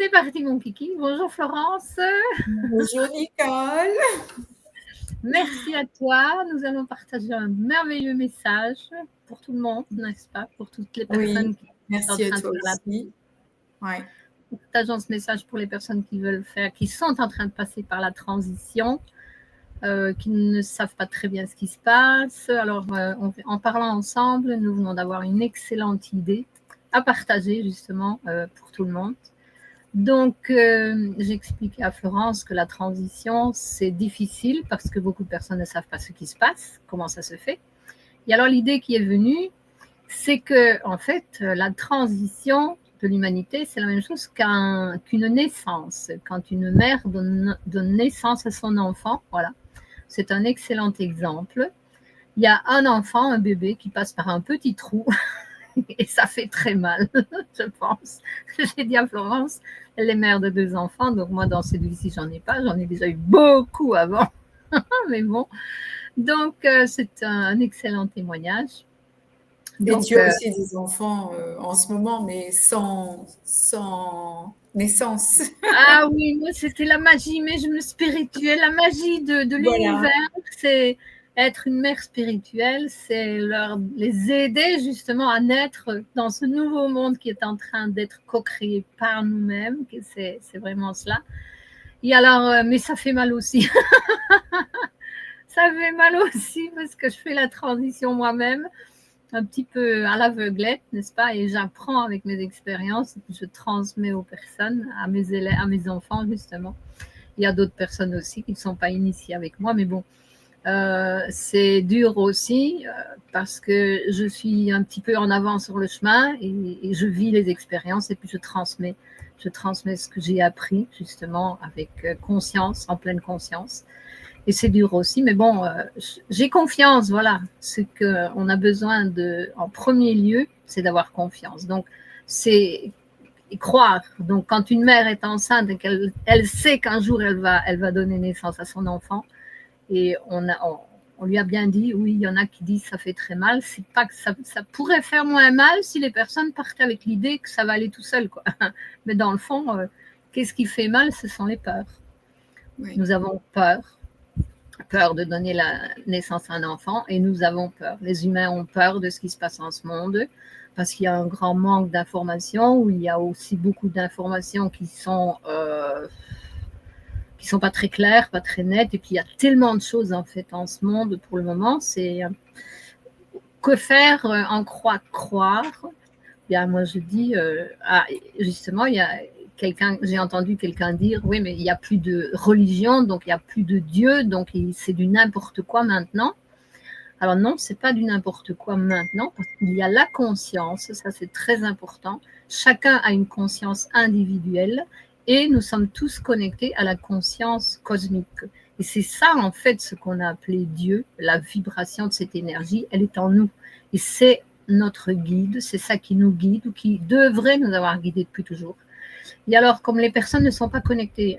C'est parti mon kiki. Bonjour Florence. Bonjour Nicole. Merci à toi. Nous allons partager un merveilleux message pour tout le monde, n'est-ce pas? Pour toutes les personnes qui sont en Merci à train de toi faire aussi. Ouais. Partageons ce message pour les personnes qui veulent faire, qui sont en train de passer par la transition, qui ne savent pas très bien ce qui se passe. Alors, en parlant ensemble, nous venons d'avoir une excellente idée à partager justement pour tout le monde. Donc, j'expliquais à Florence que la transition, c'est difficile parce que beaucoup de personnes ne savent pas ce qui se passe, comment ça se fait. Et alors, l'idée qui est venue, c'est que, en fait, la transition de l'humanité, c'est la même chose qu'une naissance. Quand une mère donne naissance à son enfant, voilà, c'est un excellent exemple. Il y a un enfant, un bébé, qui passe par un petit trou et ça fait très mal, je pense. J'ai dit à Florence, elle est mère de 2 enfants, donc moi dans celui-ci j'en ai pas, j'en ai déjà eu beaucoup avant, mais bon. Donc c'est un excellent témoignage. Donc, et tu as aussi des enfants en ce moment, mais sans naissance. Ah oui, moi c'était la magie, mais spirituelle, la magie de l'univers, voilà. C'est être une mère spirituelle, c'est les aider justement à naître dans ce nouveau monde qui est en train d'être co-créé par nous-mêmes, c'est vraiment cela. Et alors, mais ça fait mal aussi. Ça fait mal aussi parce que je fais la transition moi-même, un petit peu à l'aveuglette, n'est-ce pas? Et j'apprends avec mes expériences et puis je transmets aux personnes, à mes élèves, à mes enfants justement. Il y a d'autres personnes aussi qui ne sont pas initiées avec moi, mais bon, c'est dur aussi parce que je suis un petit peu en avance sur le chemin et je vis les expériences et puis je transmets ce que j'ai appris justement avec conscience, en pleine conscience. Et c'est dur aussi, mais bon, j'ai confiance, voilà. Ce qu'on a besoin en premier lieu, c'est d'avoir confiance. Donc, c'est croire. Donc, quand une mère est enceinte et qu'elle sait qu'un jour, elle va donner naissance à son enfant, et on lui a bien dit, oui, il y en a qui disent que ça fait très mal. C'est pas que ça pourrait faire moins mal si les personnes partaient avec l'idée que ça va aller tout seul, quoi. Mais dans le fond, qu'est-ce qui fait mal? Ce sont les peurs. Oui. Nous avons peur de donner la naissance à un enfant et nous avons peur. Les humains ont peur de ce qui se passe en ce monde parce qu'il y a un grand manque d'informations, où il y a aussi beaucoup d'informations qui sont pas très claires, pas très nettes, et puis il y a tellement de choses en fait en ce monde pour le moment. C'est que faire, en croire. Bien, moi je dis, justement, il y a j'ai entendu quelqu'un dire, oui, mais il n'y a plus de religion, donc il n'y a plus de Dieu, donc c'est du n'importe quoi maintenant. Alors non, c'est pas du n'importe quoi maintenant, parce qu'il y a la conscience, ça c'est très important. Chacun a une conscience individuelle et nous sommes tous connectés à la conscience cosmique. Et c'est ça, en fait, ce qu'on a appelé Dieu, la vibration de cette énergie, elle est en nous. Et c'est notre guide, c'est ça qui nous guide, ou qui devrait nous avoir guidés depuis toujours. Et alors, comme les personnes ne sont pas connectées,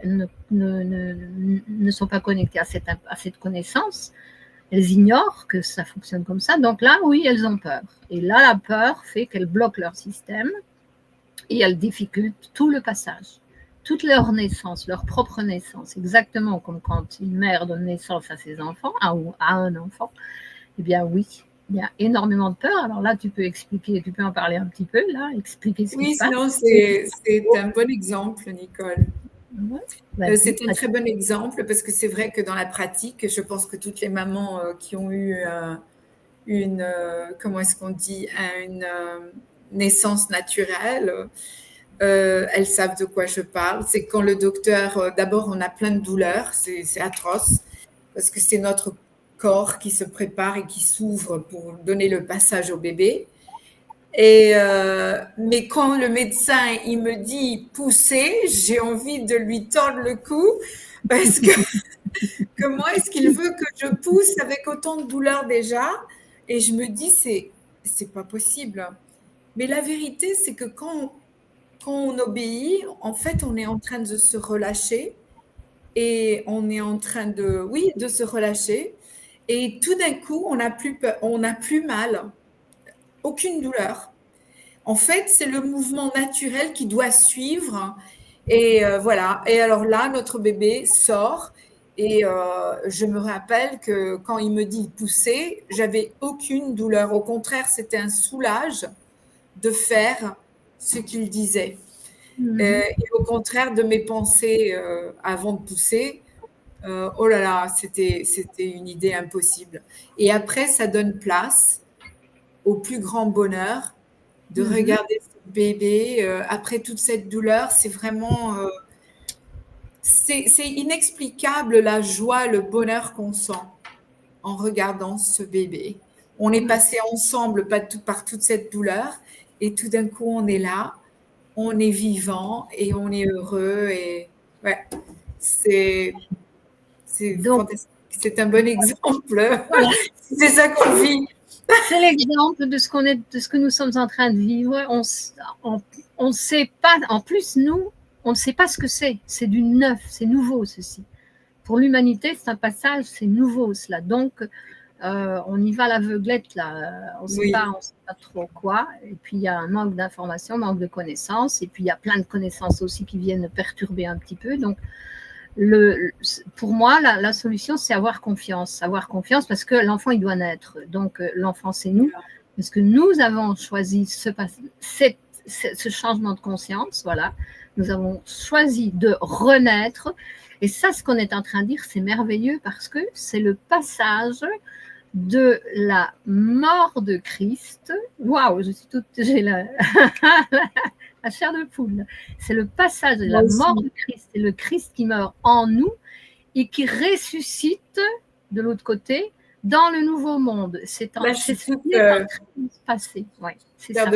ne sont pas connectées à cette connaissance, elles ignorent que ça fonctionne comme ça. Donc là, oui, elles ont peur. Et là, la peur fait qu'elles bloquent leur système et elles difficultent tout le passage. Toute leur naissance, leur propre naissance, exactement comme quand une mère donne naissance à ses enfants, ou à un enfant, eh bien oui, il y a énormément de peur. Alors là, tu peux en parler un petit peu, là, expliquer ce qui se passe. Oui, sinon, c'est un bon exemple, Nicole. Ouais, c'est un très bon exemple parce que c'est vrai que dans la pratique, je pense que toutes les mamans qui ont eu comment est-ce qu'on dit, une naissance naturelle, elles savent de quoi je parle. C'est quand le docteur, d'abord, on a plein de douleurs, c'est atroce parce que c'est notre corps qui se prépare et qui s'ouvre pour donner le passage au bébé. Mais quand le médecin il me dit pousser, j'ai envie de lui tordre le cou parce que comment est-ce qu'il veut que je pousse avec autant de douleur déjà? Et je me dis c'est pas possible. Mais la vérité c'est que quand on obéit, en fait on est en train de se relâcher et on est en train de se relâcher et tout d'un coup on n'a plus peur, on n'a plus mal, aucune douleur. En fait, c'est le mouvement naturel qui doit suivre Et voilà. Et alors là, notre bébé sort. Et je me rappelle que quand il me dit pousser, j'avais aucune douleur. Au contraire, c'était un soulage de faire ce qu'il disait. Et au contraire de mes pensées avant de pousser, oh là là, c'était une idée impossible. Et après, ça donne place au plus grand bonheur de regarder ce bébé après toute cette douleur. C'est vraiment, c'est inexplicable la joie, le bonheur qu'on sent en regardant ce bébé. On est passé ensemble par toute cette douleur et tout d'un coup, on est là, on est vivant et on est heureux. Et ouais, c'est Donc, fantastique. C'est un bon exemple. voilà. C'est ça qu'on vit. C'est l'exemple de ce que nous sommes en train de vivre. On ne sait pas, en plus, nous, on ne sait pas ce que c'est. C'est du neuf, c'est nouveau, ceci. Pour l'humanité, c'est un passage, c'est nouveau, cela. Donc, on y va à l'aveuglette, là. On ne sait pas trop quoi. Et puis, il y a un manque d'informations, manque de connaissances. Et puis, il y a plein de connaissances aussi qui viennent perturber un petit peu. Donc, pour moi, la solution, c'est avoir confiance parce que l'enfant, il doit naître. Donc, l'enfant, c'est nous, parce que nous avons choisi ce changement de conscience, voilà. Nous avons choisi de renaître. Et ça, ce qu'on est en train de dire, c'est merveilleux parce que c'est le passage de la mort de Christ. Waouh, j'ai la chair de poule. C'est le passage de la mort de Christ. C'est le Christ qui meurt en nous et qui ressuscite de l'autre côté dans le nouveau monde. C'est ce qui est en train de se passer. Ouais, c'est ça.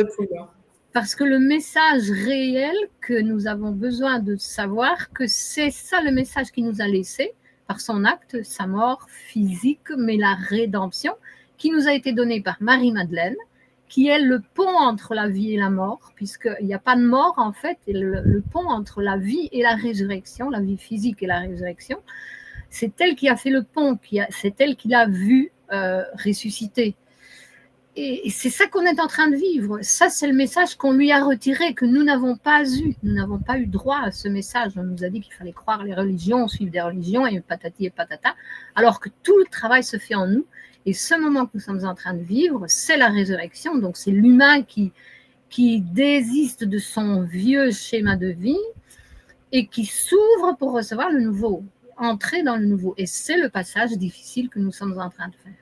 Parce que le message réel que nous avons besoin de savoir, que c'est ça le message qu'il nous a laissé par son acte, sa mort physique, mais la rédemption qui nous a été donnée par Marie-Madeleine, qui est le pont entre la vie et la mort, puisqu'il n'y a pas de mort en fait, et le pont entre la vie et la résurrection, la vie physique et la résurrection, c'est elle qui a fait le pont, c'est elle qui l'a vu ressusciter. Et c'est ça qu'on est en train de vivre. Ça, c'est le message qu'on lui a retiré, que nous n'avons pas eu. Nous n'avons pas eu droit à ce message. On nous a dit qu'il fallait croire les religions, suivre des religions, et patati et patata, alors que tout le travail se fait en nous. Et ce moment que nous sommes en train de vivre, c'est la résurrection. Donc, c'est l'humain qui désiste de son vieux schéma de vie et qui s'ouvre pour recevoir le nouveau, entrer dans le nouveau. Et c'est le passage difficile que nous sommes en train de faire.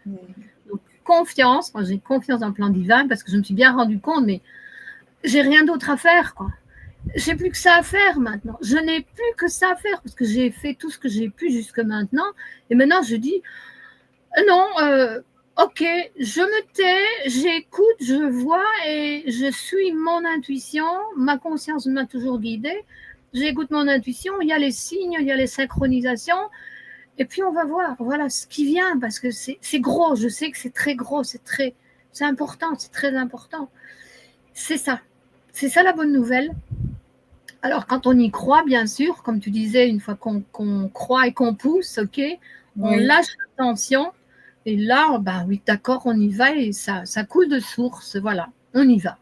Donc, confiance, moi j'ai confiance dans le plan divin parce que je me suis bien rendu compte, mais j'ai rien d'autre à faire, quoi. J'ai plus que ça à faire maintenant. Je n'ai plus que ça à faire parce que j'ai fait tout ce que j'ai pu jusque maintenant. Et maintenant, je dis non, ok, je me tais, j'écoute, je vois et je suis mon intuition. Ma conscience m'a toujours guidée. J'écoute mon intuition. Il y a les signes, il y a les synchronisations. Et puis on va voir, voilà ce qui vient, parce que c'est gros, je sais que c'est très gros, c'est important, c'est très important. C'est ça la bonne nouvelle. Alors quand on y croit, bien sûr, comme tu disais, une fois qu'on croit et qu'on pousse, ok, on lâche la tension, et là, ben oui, d'accord, on y va, et ça coule de source, voilà, on y va.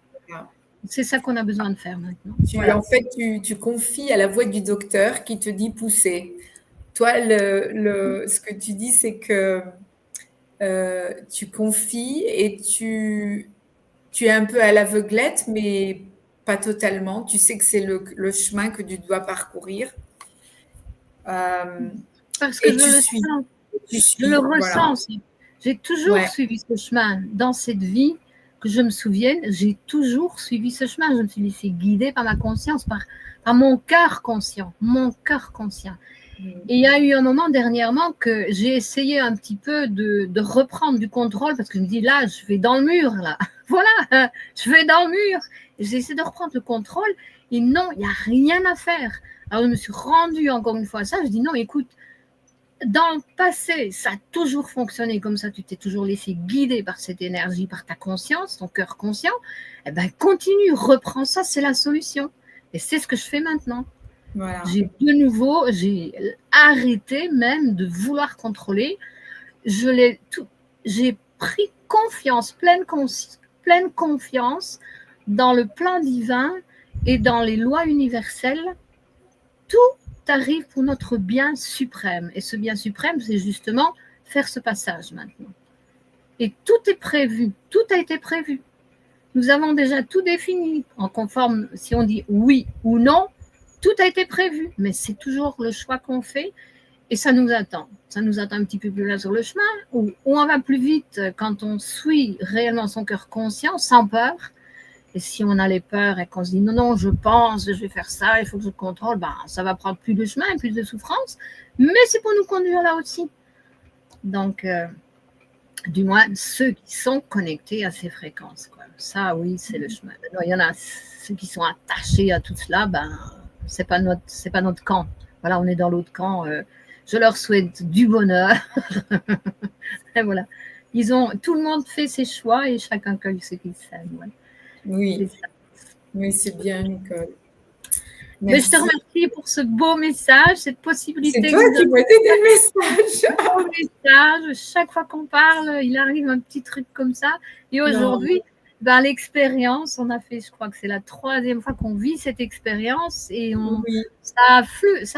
C'est ça qu'on a besoin de faire maintenant. Voilà. En fait, tu confies à la voix du docteur qui te dit pousser. Toi, ce que tu dis, c'est que tu confies et tu es un peu à l'aveuglette, mais pas totalement. Tu sais que c'est le chemin que tu dois parcourir. Parce que je le ressens. J'ai toujours suivi ce chemin dans cette vie, que je me souvienne, j'ai toujours suivi ce chemin. Je me suis laissée guider par ma conscience, par mon cœur conscient, Et il y a eu un moment dernièrement que j'ai essayé un petit peu de reprendre du contrôle parce que je me dis là, je vais dans le mur, là. Voilà, je vais dans le mur. J'ai essayé de reprendre le contrôle et non, il n'y a rien à faire. Alors je me suis rendue encore une fois à ça. Je dis non, écoute, dans le passé, ça a toujours fonctionné comme ça. Tu t'es toujours laissé guider par cette énergie, par ta conscience, ton cœur conscient. Eh ben, continue, reprends ça, c'est la solution. Et c'est ce que je fais maintenant. Voilà. J'ai arrêté même de vouloir contrôler. J'ai pris confiance, pleine confiance dans le plan divin et dans les lois universelles tout arrive pour notre bien suprême. Et ce bien suprême, c'est justement faire ce passage maintenant. Et tout est prévu, tout a été prévu. Nous avons déjà tout défini en conforme, si on dit oui ou non, tout a été prévu, mais c'est toujours le choix qu'on fait et ça nous attend. Ça nous attend un petit peu plus là sur le chemin, où on va plus vite quand on suit réellement son cœur conscient, sans peur. Et si on a les peurs et qu'on se dit non, non, je pense, je vais faire ça, il faut que je contrôle, ben, ça va prendre plus de chemin et plus de souffrance, mais c'est pour nous conduire là aussi. Donc, du moins, ceux qui sont connectés à ces fréquences, quoi. Ça, oui, c'est le chemin. Il y en a ceux qui sont attachés à tout cela, ben, c'est pas notre camp. Voilà, on est dans l'autre camp. Je leur souhaite du bonheur. Et voilà. Tout le monde fait ses choix et chacun cueille ce qu'il sème. Ouais. Oui, oui, c'est bien, Nicole. Mais je te remercie pour ce beau message, cette possibilité. C'est toi qui m'as donné des messages. Beau message. Chaque fois qu'on parle, il arrive un petit truc comme ça. Et aujourd'hui, ben, l'expérience, on a fait, je crois que c'est la 3e fois qu'on vit cette expérience et ça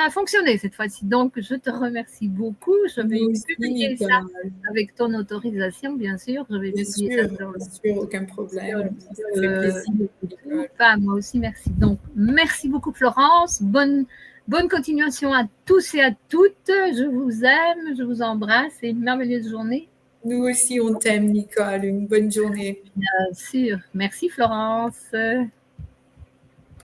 a fonctionné cette fois-ci. Donc, je te remercie beaucoup. Je vais publier ça avec ton autorisation, bien sûr. Je vais publier ça sur sûr, aucun problème. Ça fait plaisir. Moi aussi, merci. Donc, merci beaucoup, Florence. Bonne continuation à tous et à toutes. Je vous aime, je vous embrasse et une merveilleuse journée. Nous aussi, on t'aime, Nicole. Une bonne journée. Bien sûr. Merci, Florence.